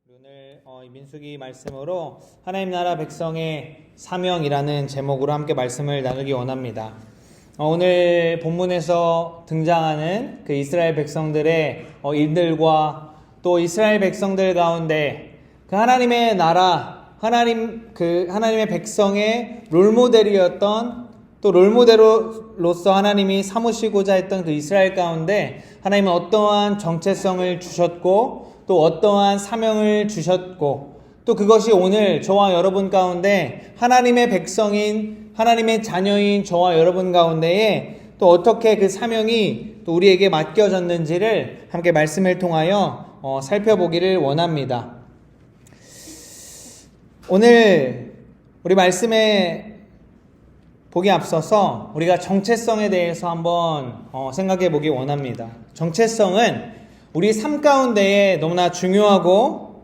오늘 이 민수기 말씀으로 하나님 나라 백성의 사명이라는 제목으로 함께 말씀을 나누기 원합니다. 오늘 본문에서 등장하는 그 이스라엘 백성들의 일들과 또 이스라엘 백성들 가운데 그 하나님의 나라, 하나님의 백성의 롤모델이었던 또 롤모델로서 하나님이 삼으시고자 했던 그 이스라엘 가운데 하나님은 어떠한 정체성을 주셨고 또 어떠한 사명을 주셨고 또 그것이 오늘 저와 여러분 가운데 하나님의 백성인 하나님의 자녀인 저와 여러분 가운데에 또 어떻게 그 사명이 또 우리에게 맡겨졌는지를 함께 말씀을 통하여 살펴보기를 원합니다. 오늘 우리 말씀에 보기 앞서서 우리가 정체성에 대해서 한번 생각해 보기 원합니다. 정체성은 우리 삶 가운데에 너무나 중요하고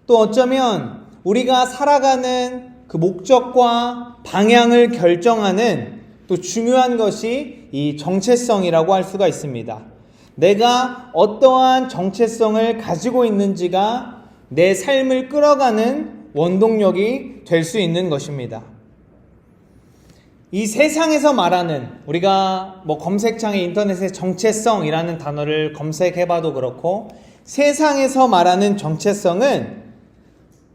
또 어쩌면 우리가 살아가는 그 목적과 방향을 결정하는 또 중요한 것이 이 정체성이라고 할 수가 있습니다. 내가 어떠한 정체성을 가지고 있는지가 내 삶을 끌어가는 원동력이 될 수 있는 것입니다. 이 세상에서 말하는 우리가 검색창에 인터넷에 정체성이라는 단어를 검색해봐도 그렇고 세상에서 말하는 정체성은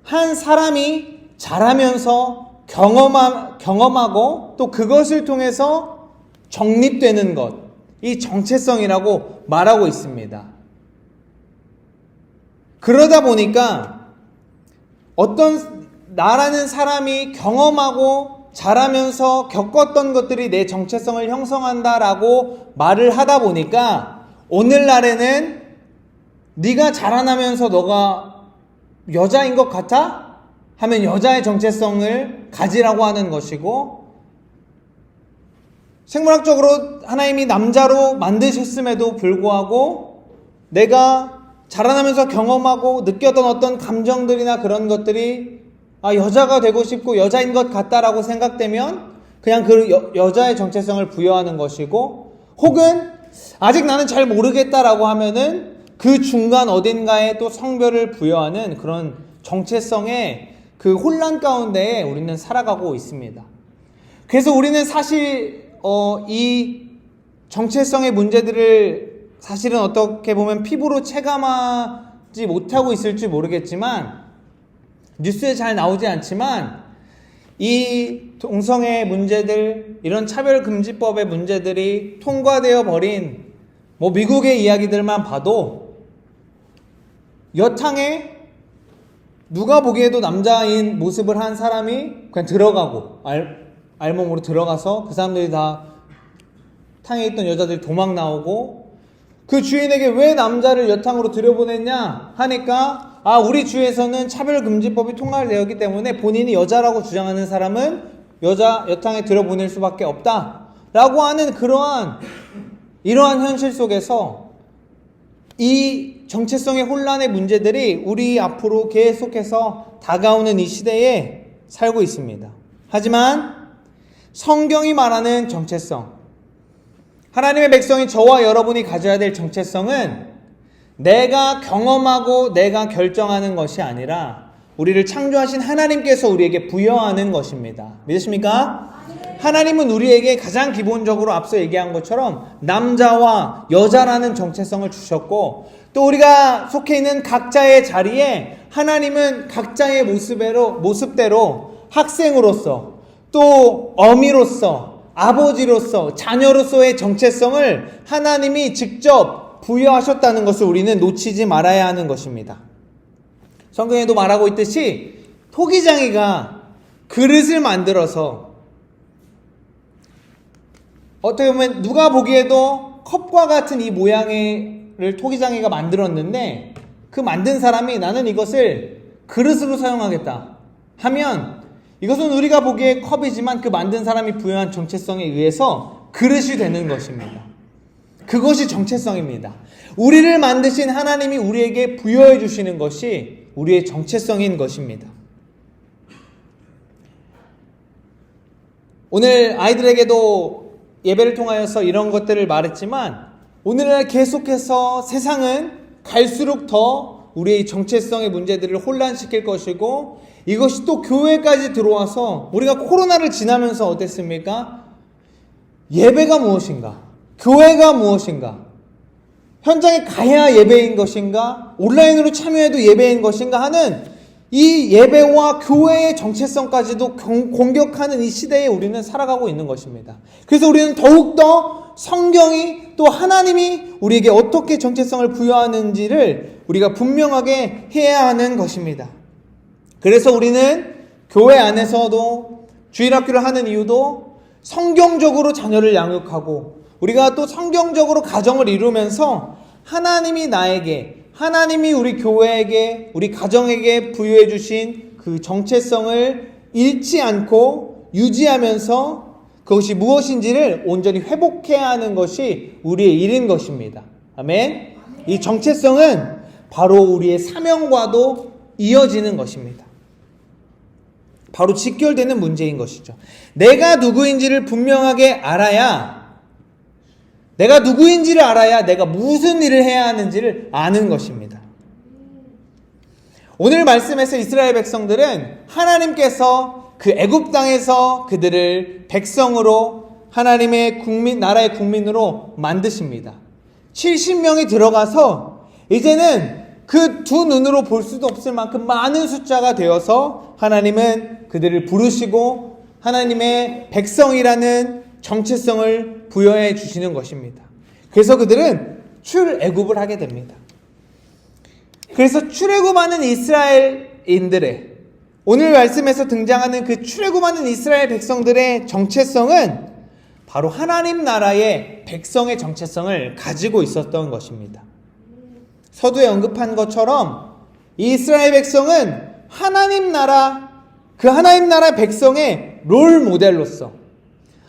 한 사람이 자라면서 경험하고 또 그것을 통해서 정립되는 것, 이 정체성이라고 말하고 있습니다. 그러다 보니까 나라는 사람이 경험하고 자라면서 겪었던 것들이 내 정체성을 형성한다라고 말을 하다 보니까 오늘날에는 네가 자라나면서 너가 여자인 것 같아? 하면 여자의 정체성을 가지라고 하는 것이고 생물학적으로 하나님이 남자로 만드셨음에도 불구하고 내가 자라나면서 경험하고 느꼈던 어떤 감정들이나 그런 것들이 여자가 되고 싶고 여자인 것 같다라고 생각되면 그냥 그 여자의 정체성을 부여하는 것이고 혹은 아직 나는 잘 모르겠다라고 하면은 그 중간 어딘가에 또 성별을 부여하는 그런 정체성의 그 혼란 가운데 우리는 살아가고 있습니다. 그래서 우리는 사실 이 정체성의 문제들을 사실은 어떻게 보면 피부로 체감하지 못하고 있을지 모르겠지만 뉴스에 잘 나오지 않지만 이 동성애 문제들, 이런 차별금지법의 문제들이 통과되어 버린 미국의 이야기들만 봐도 여탕에 누가 보기에도 남자인 모습을 한 사람이 그냥 들어가고 알몸으로 들어가서 그 사람들이 다 탕에 있던 여자들이 도망 나오고 그 주인에게 왜 남자를 여탕으로 들여보냈냐 하니까 우리 주에서는 차별금지법이 통과되었기 때문에 본인이 여자라고 주장하는 사람은 여탕에 들여보낼 수밖에 없다 라고 하는 이러한 현실 속에서 이 정체성의 혼란의 문제들이 우리 앞으로 계속해서 다가오는 이 시대에 살고 있습니다. 하지만 성경이 말하는 정체성, 하나님의 백성인 저와 여러분이 가져야 될 정체성은 내가 경험하고 내가 결정하는 것이 아니라 우리를 창조하신 하나님께서 우리에게 부여하는 것입니다. 믿으십니까? 하나님은 우리에게 가장 기본적으로 앞서 얘기한 것처럼 남자와 여자라는 정체성을 주셨고 또 우리가 속해 있는 각자의 자리에 하나님은 각자의 모습대로 학생으로서 또 어미로서 아버지로서 자녀로서의 정체성을 하나님이 직접 부여하셨다는 것을 우리는 놓치지 말아야 하는 것입니다. 성경에도 말하고 있듯이 토기장이가 그릇을 만들어서 어떻게 보면 누가 보기에도 컵과 같은 이 모양을 토기장이가 만들었는데 그 만든 사람이 나는 이것을 그릇으로 사용하겠다 하면 이것은 우리가 보기에 컵이지만 그 만든 사람이 부여한 정체성에 의해서 그릇이 되는 것입니다. 그것이 정체성입니다. 우리를 만드신 하나님이 우리에게 부여해 주시는 것이 우리의 정체성인 것입니다. 오늘 아이들에게도 예배를 통하여서 이런 것들을 말했지만 오늘날 계속해서 세상은 갈수록 더 우리의 정체성의 문제들을 혼란시킬 것이고, 이것이 또 교회까지 들어와서 우리가 코로나를 지나면서 어땠습니까? 예배가 무엇인가? 교회가 무엇인가? 현장에 가야 예배인 것인가? 온라인으로 참여해도 예배인 것인가? 하는 이 예배와 교회의 정체성까지도 공격하는 이 시대에 우리는 살아가고 있는 것입니다. 그래서 우리는 더욱더 성경이 또 하나님이 우리에게 어떻게 정체성을 부여하는지를 우리가 분명하게 해야 하는 것입니다. 그래서 우리는 교회 안에서도 주일학교를 하는 이유도 성경적으로 자녀를 양육하고, 우리가 또 성경적으로 가정을 이루면서 하나님이 나에게, 하나님이 우리 교회에게, 우리 가정에게 부여해 주신 그 정체성을 잃지 않고 유지하면서 그것이 무엇인지를 온전히 회복해야 하는 것이 우리의 일인 것입니다. 아멘. 이 정체성은 바로 우리의 사명과도 이어지는 것입니다. 바로 직결되는 문제인 것이죠. 내가 누구인지를 분명하게 알아야, 내가 누구인지를 알아야 내가 무슨 일을 해야 하는지를 아는 것입니다. 오늘 말씀에서 이스라엘 백성들은 하나님께서 그 애굽 땅에서 그들을 백성으로, 하나님의 국민, 나라의 국민으로 만드십니다. 70명이 들어가서 이제는 그 두 눈으로 볼 수도 없을 만큼 많은 숫자가 되어서 하나님은 그들을 부르시고 하나님의 백성이라는 정체성을 부여해 주시는 것입니다. 그래서 그들은 출애굽을 하게 됩니다. 그래서 출애굽하는 이스라엘인들의, 오늘 말씀에서 등장하는 그 출애굽하는 이스라엘 백성들의 정체성은 바로 하나님 나라의 백성의 정체성을 가지고 있었던 것입니다. 서두에 언급한 것처럼 이 이스라엘 백성은 하나님 나라, 그 하나님 나라 백성의 롤 모델로서,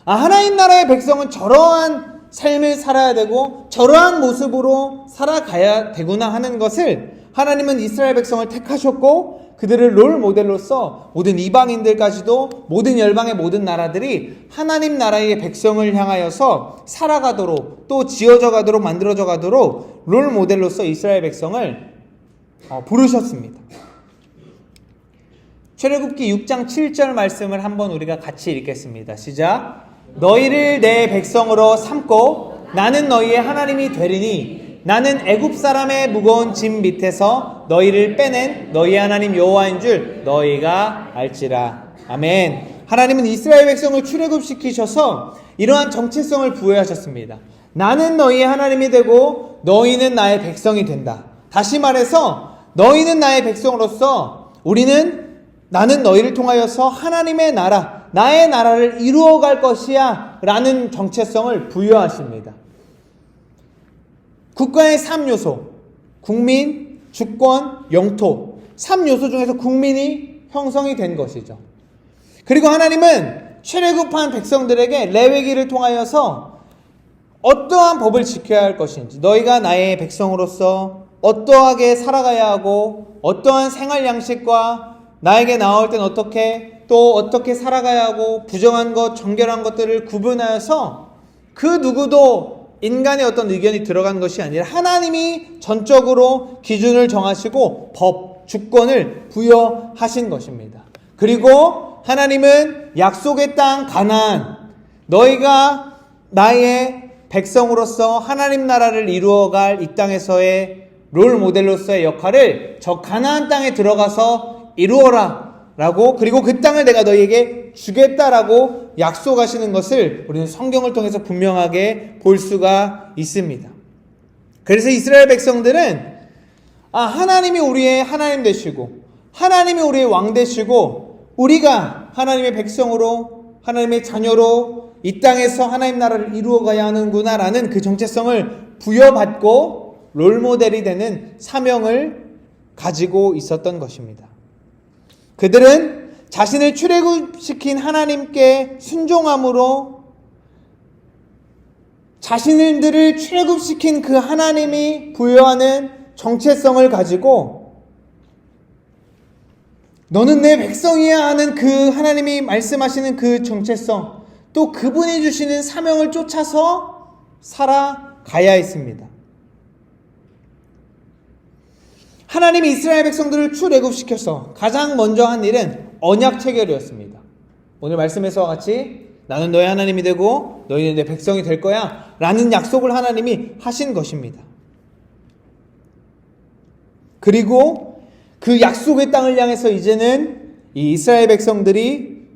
하나님 나라의 백성은 저러한 삶을 살아야 되고 저러한 모습으로 살아가야 되구나 하는 것을 하나님은 이스라엘 백성을 택하셨고, 그들을 롤 모델로서 모든 이방인들까지도, 모든 열방의 모든 나라들이 하나님 나라의 백성을 향하여서 살아가도록, 또 지어져 가도록, 만들어져 가도록 롤 모델로서 이스라엘 백성을 부르셨습니다. 출애굽기 6장 7절 말씀을 한번 우리가 같이 읽겠습니다. 시작. 너희를 내 백성으로 삼고 나는 너희의 하나님이 되리니 나는 애굽 사람의 무거운 짐 밑에서 너희를 빼낸 너희의 하나님 여호와인 줄 너희가 알지라. 아멘. 하나님은 이스라엘 백성을 출애굽시키셔서 이러한 정체성을 부여하셨습니다. 나는 너희의 하나님이 되고 너희는 나의 백성이 된다. 다시 말해서 너희는 나의 백성으로서 나는 너희를 통하여서 하나님의 나라, 나의 나라를 이루어갈 것이야 라는 정체성을 부여하십니다. 국가의 3요소, 국민, 주권, 영토, 3요소 중에서 국민이 형성이 된 것이죠. 그리고 하나님은 출애굽한 백성들에게 레위기를 통하여서 어떠한 법을 지켜야 할 것인지, 너희가 나의 백성으로서 어떠하게 살아가야 하고 어떠한 생활 양식과 나에게 나올 땐 어떻게 살아가야 하고, 부정한 것, 정결한 것들을 구분하여서 그 누구도 인간의 어떤 의견이 들어간 것이 아니라 하나님이 전적으로 기준을 정하시고 법, 주권을 부여하신 것입니다. 그리고 하나님은 약속의 땅 가나안, 너희가 나의 백성으로서 하나님 나라를 이루어갈 이 땅에서의 롤 모델로서의 역할을 저 가나안 땅에 들어가서 이루어라 라고, 그리고 그 땅을 내가 너희에게 주겠다라고 약속하시는 것을 우리는 성경을 통해서 분명하게 볼 수가 있습니다. 그래서 이스라엘 백성들은 하나님이 우리의 하나님 되시고 하나님이 우리의 왕 되시고 우리가 하나님의 백성으로, 하나님의 자녀로 이 땅에서 하나님 나라를 이루어가야 하는구나 라는 그 정체성을 부여받고 롤모델이 되는 사명을 가지고 있었던 것입니다. 그들은 자신을 출애굽시킨 하나님께 순종함으로 자신들을 출애굽시킨 그 하나님이 부여하는 정체성을 가지고 너는 내 백성이야 하는 그 하나님이 말씀하시는 그 정체성, 또 그분이 주시는 사명을 쫓아서 살아가야 했습니다. 하나님이 이스라엘 백성들을 출애굽시켜서 가장 먼저 한 일은 언약 체결이었습니다. 오늘 말씀에서와 같이 나는 너의 하나님이 되고 너희는 내 백성이 될 거야 라는 약속을 하나님이 하신 것입니다. 그리고 그 약속의 땅을 향해서 이제는 이 이스라엘 백성들이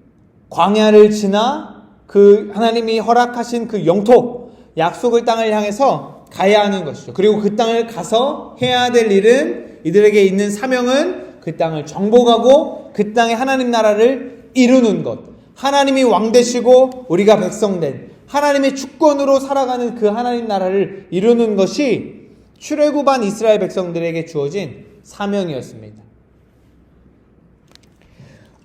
광야를 지나 그 하나님이 허락하신 그 영토, 약속의 땅을 향해서 가야 하는 것이죠. 그리고 그 땅을 가서 해야 될 일은, 이들에게 있는 사명은 그 땅을 정복하고 그 땅에 하나님 나라를 이루는 것, 하나님이 왕 되시고 우리가 백성 된 하나님의 주권으로 살아가는 그 하나님 나라를 이루는 것이 출애굽한 이스라엘 백성들에게 주어진 사명이었습니다.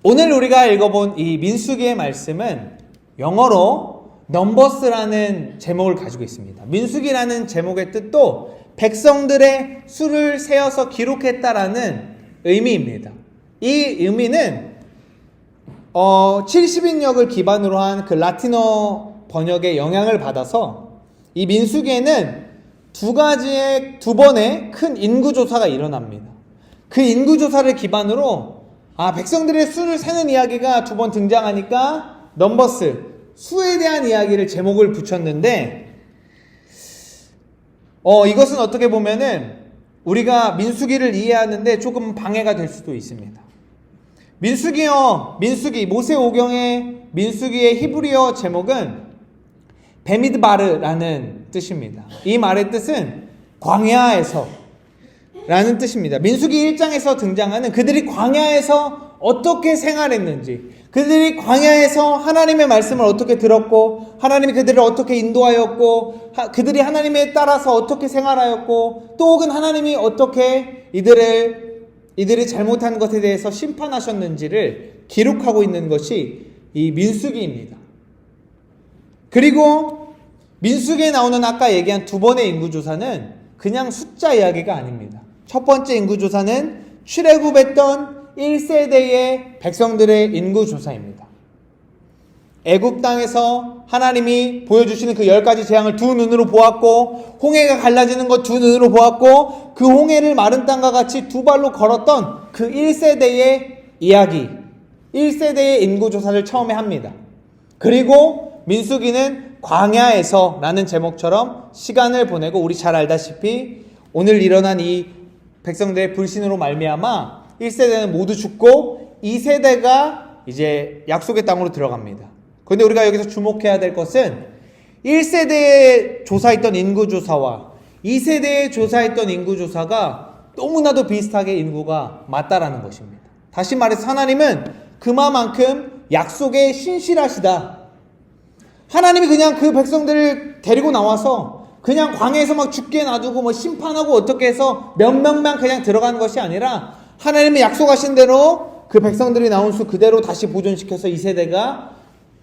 오늘 우리가 읽어본 이 민수기의 말씀은 영어로 넘버스라는 제목을 가지고 있습니다. 민수기라는 제목의 뜻도 백성들의 수를 세어서 기록했다라는 의미입니다. 이 의미는 70인역을 기반으로 한 그 라틴어 번역의 영향을 받아서 이 민수기에는 두 번의 큰 인구조사가 일어납니다. 그 인구조사를 기반으로 백성들의 수를 세는 이야기가 두 번 등장하니까 넘버스, 수에 대한 이야기를 제목을 붙였는데 이것은 어떻게 보면은 우리가 민수기를 이해하는데 조금 방해가 될 수도 있습니다. 민수기 모세오경의 민수기의 히브리어 제목은 베미드바르라는 뜻입니다. 이 말의 뜻은 광야에서 라는 뜻입니다. 민수기 1장에서 등장하는 그들이 광야에서 어떻게 생활했는지, 그들이 광야에서 하나님의 말씀을 어떻게 들었고, 하나님이 그들을 어떻게 인도하였고, 그들이 하나님에 따라서 어떻게 생활하였고, 또 혹은 하나님이 어떻게 이들이 잘못한 것에 대해서 심판하셨는지를 기록하고 있는 것이 이 민수기입니다. 그리고 민수기에 나오는 아까 얘기한 두 번의 인구조사는 그냥 숫자 이야기가 아닙니다. 첫 번째 인구조사는 출애굽했던 1세대의 백성들의 인구조사입니다. 애굽 땅에서 하나님이 보여주시는 그 10가지 재앙을 두 눈으로 보았고, 홍해가 갈라지는 것 두 눈으로 보았고, 그 홍해를 마른 땅과 같이 두 발로 걸었던 그 1세대의 이야기, 1세대의 인구조사를 처음에 합니다. 그리고 민수기는 광야에서 라는 제목처럼 시간을 보내고, 우리 잘 알다시피 오늘 일어난 이 백성들의 불신으로 말미암아 1세대는 모두 죽고 2세대가 이제 약속의 땅으로 들어갑니다. 그런데 우리가 여기서 주목해야 될 것은 1세대에 조사했던 인구조사와 2세대에 조사했던 인구조사가 너무나도 비슷하게 인구가 맞다라는 것입니다. 다시 말해서 하나님은 그만큼 약속에 신실하시다. 하나님이 그냥 그 백성들을 데리고 나와서 그냥 광야에서 막 죽게 놔두고 심판하고 어떻게 해서 몇 명만 그냥 들어가는 것이 아니라, 하나님이 약속하신 대로 그 백성들이 나온 수 그대로 다시 보존시켜서 2세대가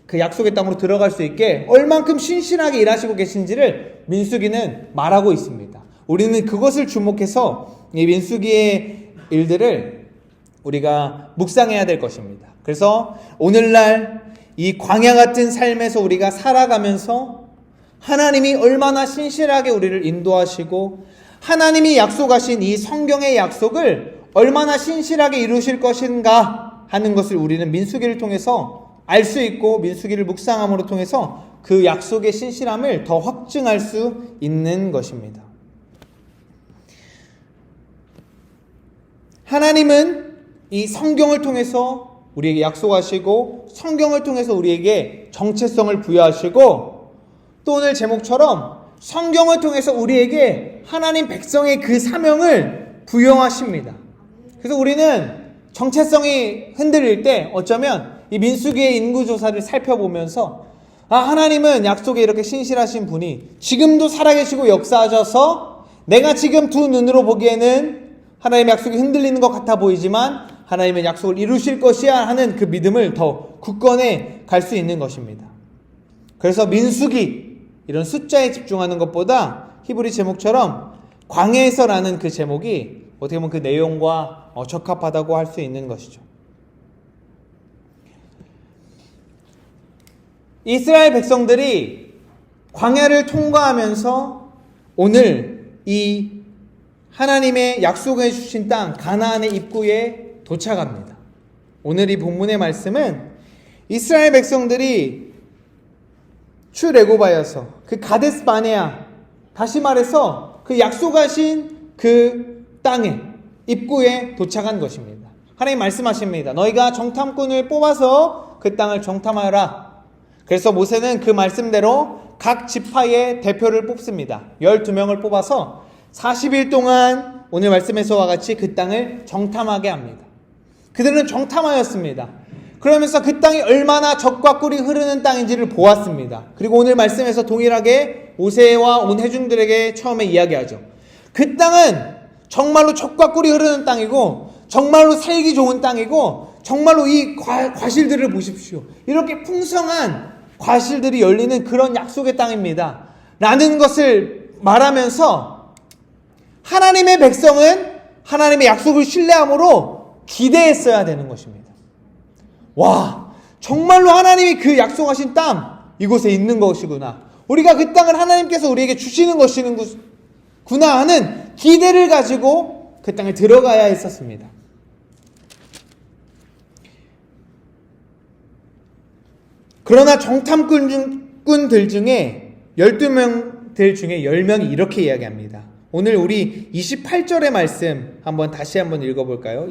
그 약속의 땅으로 들어갈 수 있게 얼만큼 신실하게 일하시고 계신지를 민수기는 말하고 있습니다. 우리는 그것을 주목해서 이 민수기의 일들을 우리가 묵상해야 될 것입니다. 그래서 오늘날 이 광야 같은 삶에서 우리가 살아가면서 하나님이 얼마나 신실하게 우리를 인도하시고, 하나님이 약속하신 이 성경의 약속을 얼마나 신실하게 이루실 것인가 하는 것을 우리는 민수기를 통해서 알 수 있고, 민수기를 묵상함으로 통해서 그 약속의 신실함을 더 확증할 수 있는 것입니다. 하나님은 이 성경을 통해서 우리에게 약속하시고, 성경을 통해서 우리에게 정체성을 부여하시고, 또 오늘 제목처럼 성경을 통해서 우리에게 하나님 백성의 그 사명을 부여하십니다. 그래서 우리는 정체성이 흔들릴 때 어쩌면 이 민수기의 인구조사를 살펴보면서 하나님은 약속에 이렇게 신실하신 분이 지금도 살아계시고 역사하셔서 내가 지금 두 눈으로 보기에는 하나님의 약속이 흔들리는 것 같아 보이지만 하나님의 약속을 이루실 것이야 하는 그 믿음을 더 굳건해 갈 수 있는 것입니다. 그래서 민수기, 이런 숫자에 집중하는 것보다 히브리 제목처럼 광야에서라는 그 제목이 어떻게 보면 그 내용과 적합하다고 할 수 있는 것이죠. 이스라엘 백성들이 광야를 통과하면서 오늘 이 하나님의 약속해 주신 땅 가나안의 입구에 도착합니다. 오늘 이 본문의 말씀은 이스라엘 백성들이 출애굽하여서 그 가데스 바네아, 다시 말해서 그 약속하신 그 땅에 입구에 도착한 것입니다. 하나님 말씀하십니다. 너희가 정탐꾼을 뽑아서 그 땅을 정탐하라. 그래서 모세는 그 말씀대로 각 지파의 대표를 뽑습니다. 12명을 뽑아서 40일 동안 오늘 말씀에서와 같이 그 땅을 정탐하게 합니다. 그들은 정탐하였습니다. 그러면서 그 땅이 얼마나 젖과 꿀이 흐르는 땅인지를 보았습니다. 그리고 오늘 말씀에서 동일하게 모세와 온 회중들에게 처음에 이야기하죠. 그 땅은 정말로 젖과 꿀이 흐르는 땅이고 정말로 살기 좋은 땅이고 정말로 이 과실들을 보십시오. 이렇게 풍성한 과실들이 열리는 그런 약속의 땅입니다. 라는 것을 말하면서 하나님의 백성은 하나님의 약속을 신뢰함으로 기대했어야 되는 것입니다. 와, 정말로 하나님이 그 약속하신 땅 이곳에 있는 것이구나. 우리가 그 땅을 하나님께서 우리에게 주시는 것이구나 하는 기대를 가지고 그 땅에 들어가야 했었습니다. 그러나 정탐꾼들 중에 12명들 중에 10명이 이렇게 이야기합니다. 오늘 우리 28절의 말씀 다시 한번 읽어볼까요?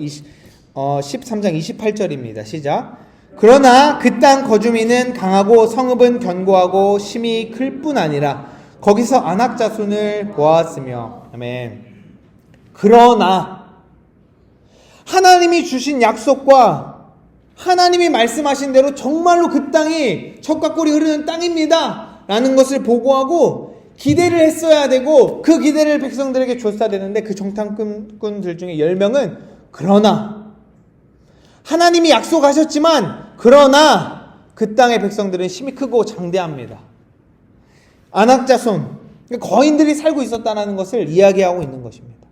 13장 28절입니다. 시작. 그러나 그 땅 거주민은 강하고 성읍은 견고하고 심히 클 뿐 아니라 거기서 아낙 자손을 보았으며. 아멘. 그러나 하나님이 주신 약속과 하나님이 말씀하신 대로 정말로 그 땅이 젖과 꿀이 흐르는 땅입니다 라는 것을 보고하고 기대를 했어야 되고 그 기대를 백성들에게 줬어야 되는데 그 정탐꾼들 중에 10명은 그러나 하나님이 약속하셨지만 그러나 그 땅의 백성들은 심히 크고 장대합니다. 아낙 자손, 거인들이 살고 있었다는 것을 이야기하고 있는 것입니다.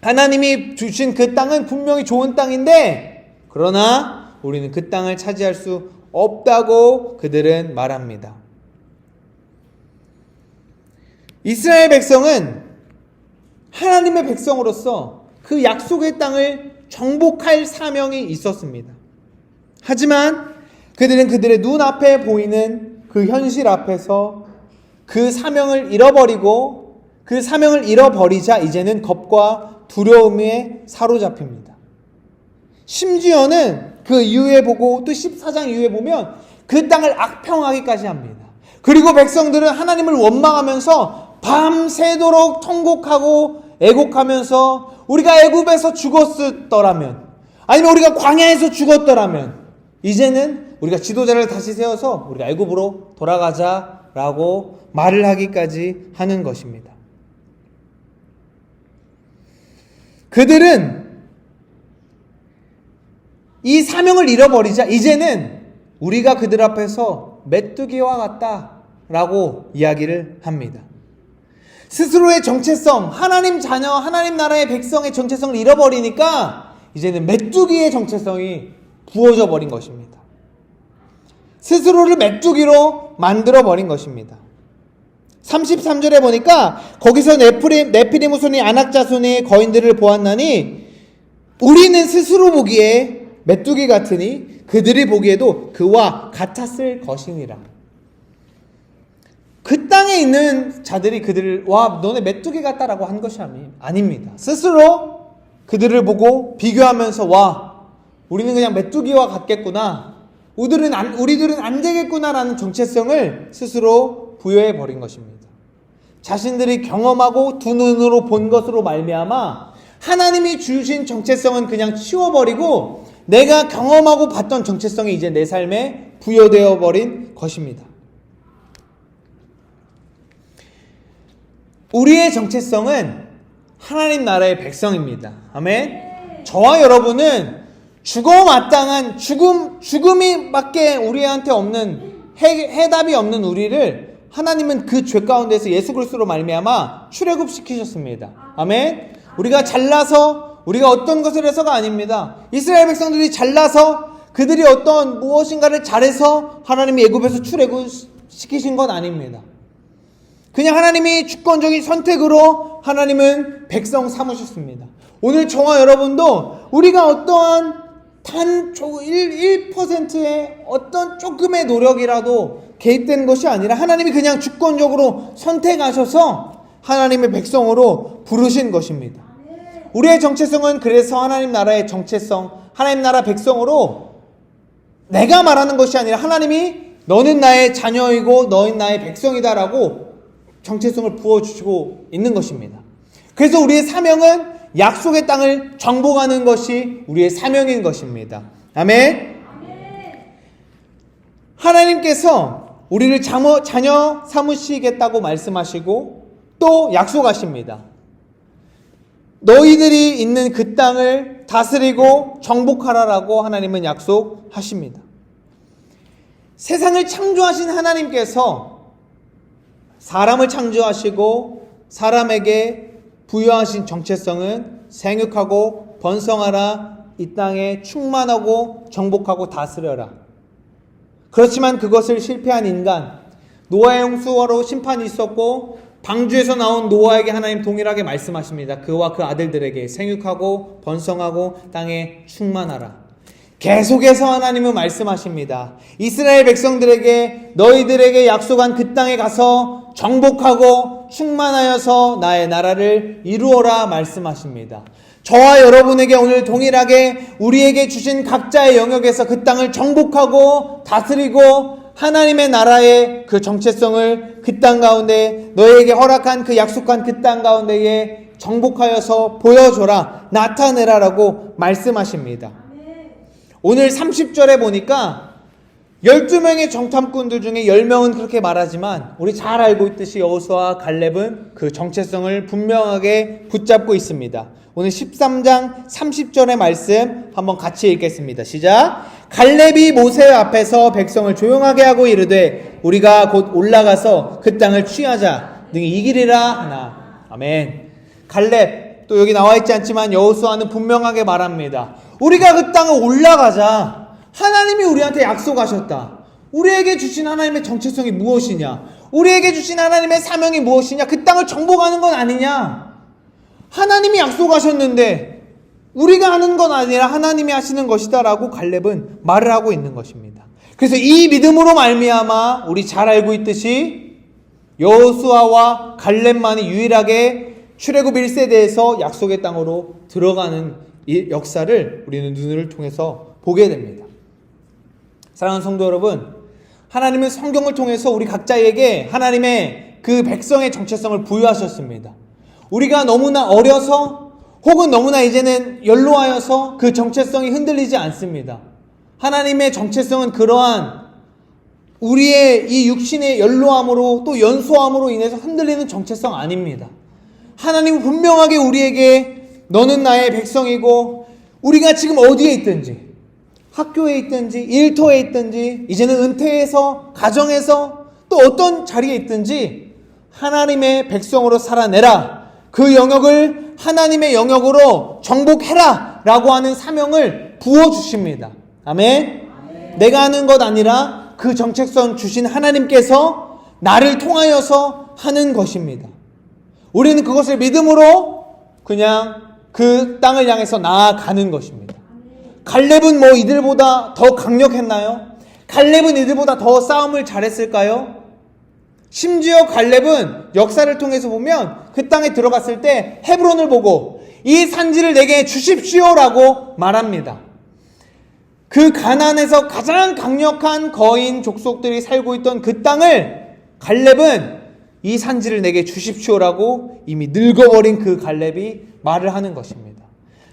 하나님이 주신 그 땅은 분명히 좋은 땅인데 그러나 우리는 그 땅을 차지할 수 없다고 그들은 말합니다. 이스라엘 백성은 하나님의 백성으로서 그 약속의 땅을 정복할 사명이 있었습니다. 하지만 그들은 그들의 눈앞에 보이는 그 현실 앞에서 그 사명을 잃어버리고 그 사명을 잃어버리자 이제는 겁과 두려움에 사로잡힙니다. 심지어는 그 이후에 보고 또 14장 이후에 보면 그 땅을 악평하기까지 합니다. 그리고 백성들은 하나님을 원망하면서 밤새도록 통곡하고 애곡하면서 우리가 애굽에서 죽었더라면 아니면 우리가 광야에서 죽었더라면 이제는 우리가 지도자를 다시 세워서 우리가 애굽으로 돌아가자라고 말을 하기까지 하는 것입니다. 그들은 이 사명을 잃어버리자 이제는 우리가 그들 앞에서 메뚜기와 같다라고 이야기를 합니다. 스스로의 정체성, 하나님 자녀, 하나님 나라의 백성의 정체성을 잃어버리니까 이제는 메뚜기의 정체성이 부어져 버린 것입니다. 스스로를 메뚜기로 만들어 버린 것입니다. 33절에 보니까 거기서 네피림 후손이 아낙 자손의 거인들을 보았나니 우리는 스스로 보기에 메뚜기 같으니 그들이 보기에도 그와 같았을 것이니라. 그 땅에 있는 자들이 그들을 와 너네 메뚜기 같다라고 한 것이 아닙니다. 스스로 그들을 보고 비교하면서 와 우리는 그냥 메뚜기와 같겠구나, 우리들은 안 되겠구나라는 정체성을 스스로 부여해 버린 것입니다. 자신들이 경험하고 두 눈으로 본 것으로 말미암아 하나님이 주신 정체성은 그냥 치워버리고 내가 경험하고 봤던 정체성이 이제 내 삶에 부여되어 버린 것입니다. 우리의 정체성은 하나님 나라의 백성입니다. 아멘. 저와 여러분은 죽어마땅한 죽음이 밖에 우리한테 없는 해답이 없는 우리를 하나님은 그 죄 가운데서 예수 그리스도로 말미암아 출애굽시키셨습니다. 아멘. 우리가 잘나서 우리가 어떤 것을 해서가 아닙니다. 이스라엘 백성들이 잘나서 그들이 어떤 무엇인가를 잘해서 하나님이 애굽에서 출애굽시키신 건 아닙니다. 그냥 하나님이 주권적인 선택으로 하나님은 백성 삼으셨습니다. 오늘 저와 여러분도 우리가 어떠한 단 1%의 어떤 조금의 노력이라도 개입된 것이 아니라 하나님이 그냥 주권적으로 선택하셔서 하나님의 백성으로 부르신 것입니다. 우리의 정체성은 그래서 하나님 나라의 정체성, 하나님 나라 백성으로 내가 말하는 것이 아니라 하나님이 너는 나의 자녀이고 너는 나의 백성이다라고 정체성을 부어주시고 있는 것입니다. 그래서 우리의 사명은 약속의 땅을 정복하는 것이 우리의 사명인 것입니다. 아멘. 하나님께서 우리를 자녀 삼으시겠다고 말씀하시고 또 약속하십니다. 너희들이 있는 그 땅을 다스리고 정복하라라고 하나님은 약속하십니다. 세상을 창조하신 하나님께서 사람을 창조하시고 사람에게 부여하신 정체성은 생육하고 번성하라, 이 땅에 충만하고 정복하고 다스려라. 그렇지만 그것을 실패한 인간, 노아의 홍수로 심판이 있었고 방주에서 나온 노아에게 하나님 동일하게 말씀하십니다. 그와 그 아들들에게 생육하고 번성하고 땅에 충만하라. 계속해서 하나님은 말씀하십니다. 이스라엘 백성들에게 너희들에게 약속한 그 땅에 가서 정복하고 충만하여서 나의 나라를 이루어라 말씀하십니다. 저와 여러분에게 오늘 동일하게 우리에게 주신 각자의 영역에서 그 땅을 정복하고 다스리고 하나님의 나라의 그 정체성을 그 땅 가운데 너희에게 허락한 그 약속한 그 땅 가운데에 정복하여서 보여줘라, 나타내라라고 말씀하십니다. 오늘 30절에 보니까 12명의 정탐꾼들 중에 10명은 그렇게 말하지만 우리 잘 알고 있듯이 여호수아와 갈렙은 그 정체성을 분명하게 붙잡고 있습니다. 오늘 13장 30절의 말씀 한번 같이 읽겠습니다. 시작. 갈렙이 모세 앞에서 백성을 조용하게 하고 이르되 우리가 곧 올라가서 그 땅을 취하자 능히 이기리라 하나. 아멘. 갈렙, 또 여기 나와 있지 않지만 여호수아는 분명하게 말합니다. 우리가 그 땅을 올라가자. 하나님이 우리한테 약속하셨다. 우리에게 주신 하나님의 정체성이 무엇이냐? 우리에게 주신 하나님의 사명이 무엇이냐? 그 땅을 정복하는 건 아니냐? 하나님이 약속하셨는데 우리가 하는 건 아니라 하나님이 하시는 것이다 라고 갈렙은 말을 하고 있는 것입니다. 그래서 이 믿음으로 말미암아 우리 잘 알고 있듯이 여호수아와 갈렙만이 유일하게 출애굽 1세대에서 약속의 땅으로 들어가는 이 역사를 우리는 눈을 통해서 보게 됩니다. 사랑하는 성도 여러분, 하나님은 성경을 통해서 우리 각자에게 하나님의 그 백성의 정체성을 부여하셨습니다. 우리가 너무나 어려서 혹은 너무나 이제는 연로하여서 그 정체성이 흔들리지 않습니다. 하나님의 정체성은 그러한 우리의 이 육신의 연로함으로 또 연소함으로 인해서 흔들리는 정체성 아닙니다. 하나님은 분명하게 우리에게 너는 나의 백성이고 우리가 지금 어디에 있든지 학교에 있든지 일터에 있든지 이제는 은퇴해서 가정에서 또 어떤 자리에 있든지 하나님의 백성으로 살아내라. 그 영역을 하나님의 영역으로 정복해라 라고 하는 사명을 부어주십니다. 아멘. 내가 하는 것 아니라 그 정체성 주신 하나님께서 나를 통하여서 하는 것입니다. 우리는 그것을 믿음으로 그냥 그 땅을 향해서 나아가는 것입니다. 갈렙은 뭐 이들보다 더 강력했나요? 갈렙은 이들보다 더 싸움을 잘했을까요? 심지어 갈렙은 역사를 통해서 보면 그 땅에 들어갔을 때 헤브론을 보고 이 산지를 내게 주십시오라고 말합니다. 그 가나안에서 가장 강력한 거인 족속들이 살고 있던 그 땅을 갈렙은 이 산지를 내게 주십시오라고 이미 늙어버린 그 갈렙이 말을 하는 것입니다.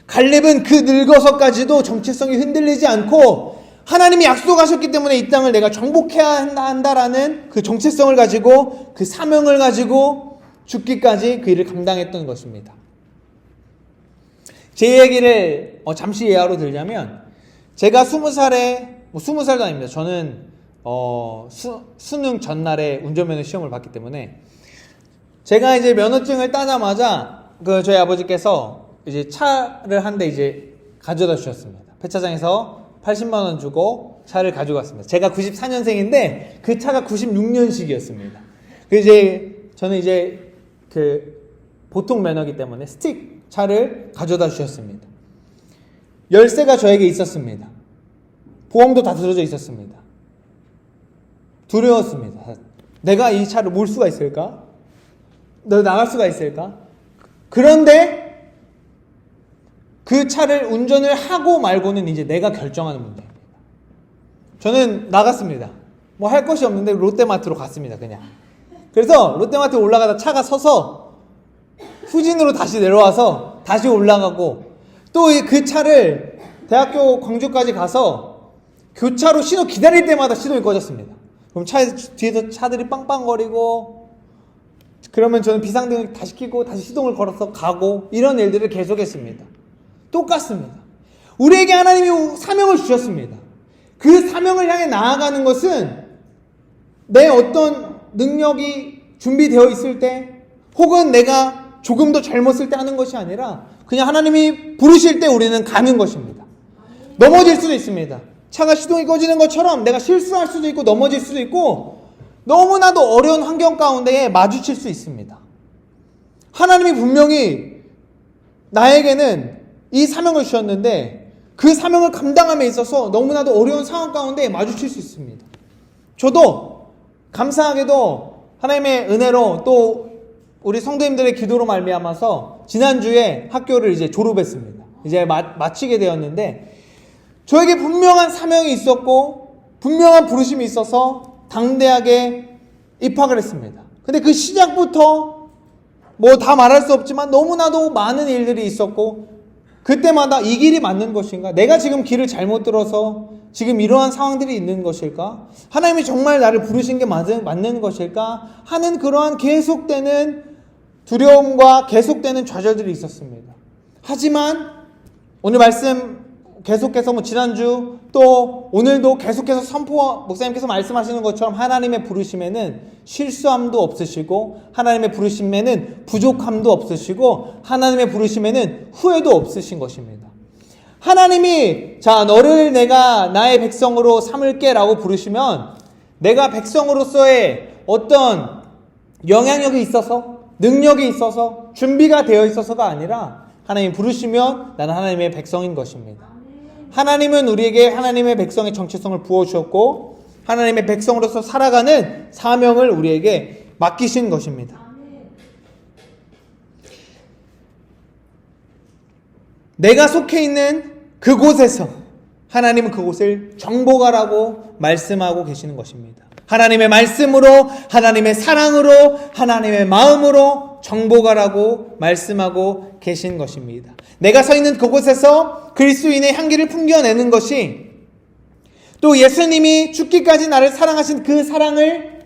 갈렙은 그 늙어서까지도 정체성이 흔들리지 않고 하나님이 약속하셨기 때문에 이 땅을 내가 정복해야 한다라는 그 정체성을 가지고 그 사명을 가지고 죽기까지 그 일을 감당했던 것입니다. 제 얘기를 잠시 예화로 들자면 제가 20살에 20살도 아닙니다. 저는 수능 전날에 운전면허 시험을 봤기 때문에 제가 이제 면허증을 따자마자 저희 아버지께서 이제 차를 한 대 이제 가져다 주셨습니다. 폐차장에서 80만 원 주고 차를 가져갔습니다. 제가 94년생인데 그 차가 96년식이었습니다. 그 이제 저는 이제 보통 면허기 때문에 스틱 차를 가져다 주셨습니다. 열쇠가 저에게 있었습니다. 보험도 다 들어져 있었습니다. 두려웠습니다. 내가 이 차를 몰 수가 있을까? 너 나갈 수가 있을까? 그런데 그 차를 운전을 하고 말고는 이제 내가 결정하는 문제입니다. 저는 나갔습니다. 뭐 할 것이 없는데 롯데마트로 갔습니다. 그냥. 그래서 롯데마트에 올라가다 차가 서서 후진으로 다시 내려와서 다시 올라가고 또 그 차를 대학교 광주까지 가서 교차로 신호 기다릴 때마다 시동이 꺼졌습니다. 그럼 뒤에서 차들이 빵빵거리고 그러면 저는 비상등을 다시 켜고 다시 시동을 걸어서 가고 이런 일들을 계속했습니다. 똑같습니다. 우리에게 하나님이 사명을 주셨습니다. 그 사명을 향해 나아가는 것은 내 어떤 능력이 준비되어 있을 때 혹은 내가 조금 더 젊었을 때 하는 것이 아니라 그냥 하나님이 부르실 때 우리는 가는 것입니다. 넘어질 수도 있습니다. 차가 시동이 꺼지는 것처럼 내가 실수할 수도 있고 넘어질 수도 있고 너무나도 어려운 환경 가운데에 마주칠 수 있습니다. 하나님이 분명히 나에게는 이 사명을 주셨는데 그 사명을 감당함에 있어서 너무나도 어려운 상황 가운데 마주칠 수 있습니다. 저도 감사하게도 하나님의 은혜로 또 우리 성도님들의 기도로 말미암아서 지난주에 학교를 이제 졸업했습니다. 이제 마치게 되었는데 저에게 분명한 사명이 있었고 분명한 부르심이 있어서 당대학에 입학을 했습니다. 근데 그 시작부터 뭐 다 말할 수 없지만 너무나도 많은 일들이 있었고 그때마다 이 길이 맞는 것인가? 내가 지금 길을 잘못 들어서 지금 이러한 상황들이 있는 것일까? 하나님이 정말 나를 부르신 게 맞는 것일까? 하는 그러한 계속되는 두려움과 계속되는 좌절들이 있었습니다. 하지만 오늘 말씀 계속해서 지난주 또 오늘도 계속해서 목사님께서 말씀하시는 것처럼 하나님의 부르심에는 실수함도 없으시고 하나님의 부르심에는 부족함도 없으시고 하나님의 부르심에는 후회도 없으신 것입니다. 하나님이 너를 내가 나의 백성으로 삼을게 라고 부르시면 내가 백성으로서의 어떤 영향력이 있어서 능력이 있어서 준비가 되어 있어서가 아니라 하나님 부르시면 나는 하나님의 백성인 것입니다. 하나님은 우리에게 하나님의 백성의 정체성을 부어주셨고 하나님의 백성으로서 살아가는 사명을 우리에게 맡기신 것입니다. 내가 속해 있는 그곳에서 하나님은 그곳을 정복하라고 말씀하고 계시는 것입니다. 하나님의 말씀으로 하나님의 사랑으로 하나님의 마음으로 정복하라고 말씀하고 계신 것입니다. 내가 서 있는 그곳에서 그리스도인의 향기를 풍겨내는 것이 또 예수님이 죽기까지 나를 사랑하신 그 사랑을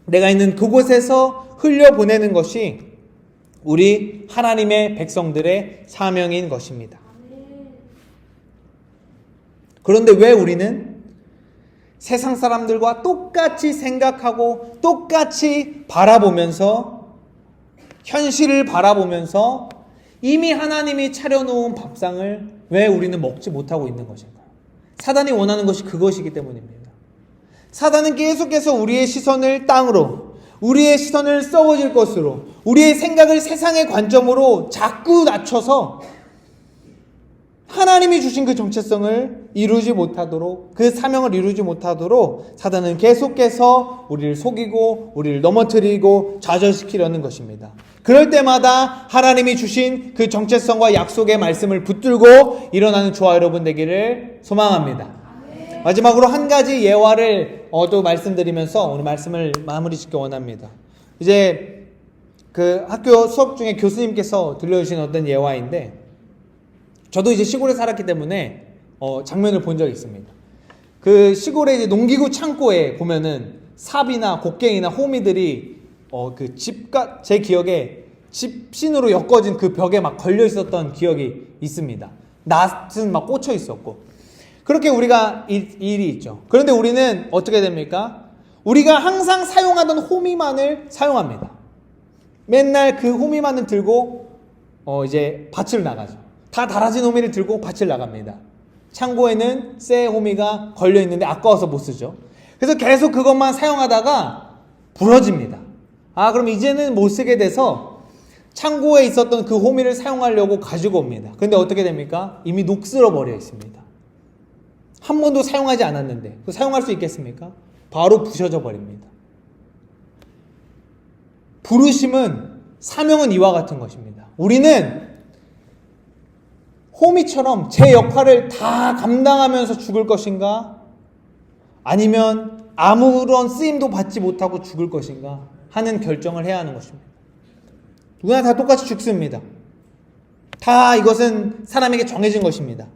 내가 있는 그곳에서 흘려보내는 것이 우리 하나님의 백성들의 사명인 것입니다. 그런데 왜 우리는 세상 사람들과 똑같이 생각하고 똑같이 바라보면서 현실을 바라보면서 이미 하나님이 차려놓은 밥상을 왜 우리는 먹지 못하고 있는 것일까요? 사단이 원하는 것이 그것이기 때문입니다. 사단은 계속해서 우리의 시선을 땅으로, 우리의 시선을 썩어질 것으로, 우리의 생각을 세상의 관점으로 자꾸 낮춰서 하나님이 주신 그 정체성을 이루지 못하도록, 그 사명을 이루지 못하도록 사단은 계속해서 우리를 속이고 우리를 넘어뜨리고 좌절시키려는 것입니다. 그럴 때마다 하나님이 주신 그 정체성과 약속의 말씀을 붙들고 일어나는 저와 여러분 되기를 소망합니다. 마지막으로 한 가지 예화를 또 말씀드리면서 오늘 말씀을 마무리 짓기 원합니다. 이제 그 학교 수업 중에 교수님께서 들려주신 어떤 예화인데 저도 이제 시골에 살았기 때문에 장면을 본 적이 있습니다. 그 시골의 이제 농기구 창고에 보면은 삽이나 곡괭이나 호미들이 제 기억에 집신으로 엮어진 그 벽에 막 걸려 있었던 기억이 있습니다. 낫은 막 꽂혀 있었고 그렇게 우리가 일이 있죠. 그런데 우리는 어떻게 됩니까? 우리가 항상 사용하던 호미만을 사용합니다. 맨날 그 호미만을 들고 이제 밭을 나가죠. 다 달아진 호미를 들고 밭을 나갑니다. 창고에는 새 호미가 걸려 있는데 아까워서 못 쓰죠. 그래서 계속 그것만 사용하다가 부러집니다. 그럼 이제는 못 쓰게 돼서 창고에 있었던 그 호미를 사용하려고 가지고 옵니다. 근데 어떻게 됩니까? 이미 녹슬어 버려 있습니다. 한 번도 사용하지 않았는데 사용할 수 있겠습니까? 바로 부셔져 버립니다. 부르심은, 사명은 이와 같은 것입니다. 우리는 호미처럼 제 역할을 다 감당하면서 죽을 것인가? 아니면 아무런 쓰임도 받지 못하고 죽을 것인가? 하는 결정을 해야 하는 것입니다. 누구나 다 똑같이 죽습니다. 다 이것은 사람에게 정해진 것입니다.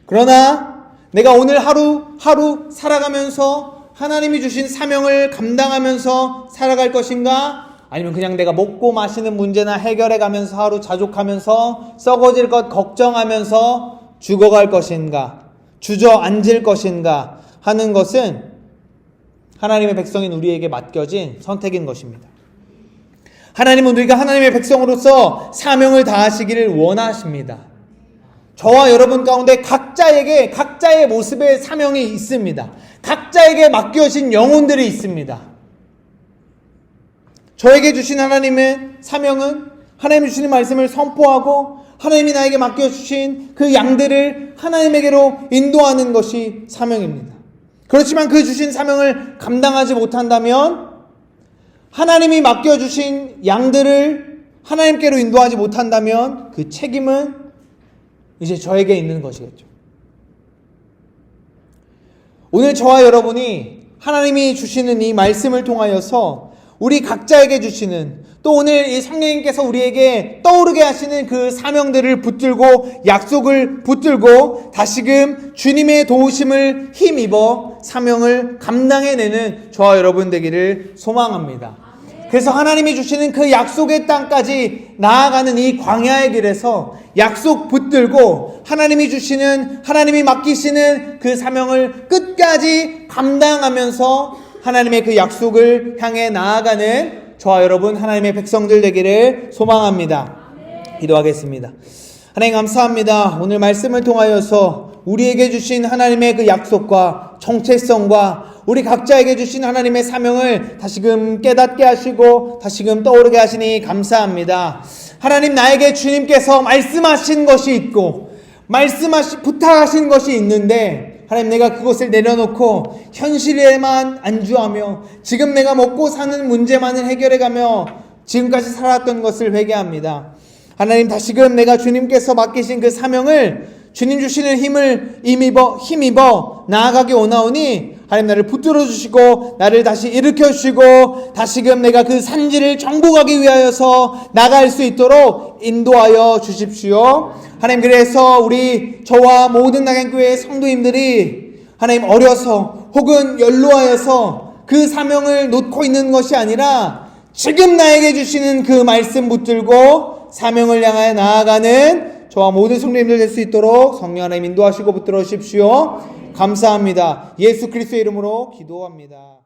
그러나 내가 오늘 하루 살아가면서 하나님이 주신 사명을 감당하면서 살아갈 것인가? 아니면 그냥 내가 먹고 마시는 문제나 해결해 가면서 하루 자족하면서 썩어질 것 걱정하면서 죽어갈 것인가? 주저앉을 것인가? 하는 것은 하나님의 백성인 우리에게 맡겨진 선택인 것입니다. 하나님은 우리가 하나님의 백성으로서 사명을 다하시기를 원하십니다. 저와 여러분 가운데 각자에게 각자의 모습의 사명이 있습니다. 각자에게 맡겨진 영혼들이 있습니다. 저에게 주신 하나님의 사명은 하나님이 주시는 말씀을 선포하고 하나님이 나에게 맡겨주신 그 양들을 하나님에게로 인도하는 것이 사명입니다. 그렇지만 그 주신 사명을 감당하지 못한다면 하나님이 맡겨주신 양들을 하나님께로 인도하지 못한다면 그 책임은 이제 저에게 있는 것이겠죠. 오늘 저와 여러분이 하나님이 주시는 이 말씀을 통하여서 우리 각자에게 주시는, 또 오늘 이 성령님께서 우리에게 떠오르게 하시는 그 사명들을 붙들고 약속을 붙들고 다시금 주님의 도우심을 힘입어 사명을 감당해내는 저와 여러분 되기를 소망합니다. 그래서 하나님이 주시는 그 약속의 땅까지 나아가는 이 광야의 길에서 약속 붙들고 하나님이 주시는, 하나님이 맡기시는 그 사명을 끝까지 감당하면서 하나님의 그 약속을 향해 나아가는 저와 여러분 하나님의 백성들 되기를 소망합니다. 기도하겠습니다. 하나님 감사합니다. 오늘 말씀을 통하여서 우리에게 주신 하나님의 그 약속과 정체성과 우리 각자에게 주신 하나님의 사명을 다시금 깨닫게 하시고 다시금 떠오르게 하시니 감사합니다. 하나님, 나에게 주님께서 말씀하신 것이 있고 부탁하신 것이 있는데 하나님, 내가 그것을 내려놓고 현실에만 안주하며 지금 내가 먹고 사는 문제만을 해결해가며 지금까지 살았던 것을 회개합니다. 하나님, 다시금 내가 주님께서 맡기신 그 사명을 주님 주시는 힘을 힘입어 나아가기 원하오니 하나님, 나를 붙들어 주시고 나를 다시 일으켜 주시고 다시금 내가 그 산지를 정복하기 위하여서 나갈 수 있도록 인도하여 주십시오. 하나님, 그래서 저와 모든 낙양교회 성도님들이 하나님, 어려서 혹은 연로하여서 그 사명을 놓고 있는 것이 아니라 지금 나에게 주시는 그 말씀 붙들고 사명을 향하여 나아가는 저와 모든 성도님들 될 수 있도록 성령 하나님 인도하시고 붙들어 주십시오. 감사합니다. 예수 그리스도의 이름으로 기도합니다.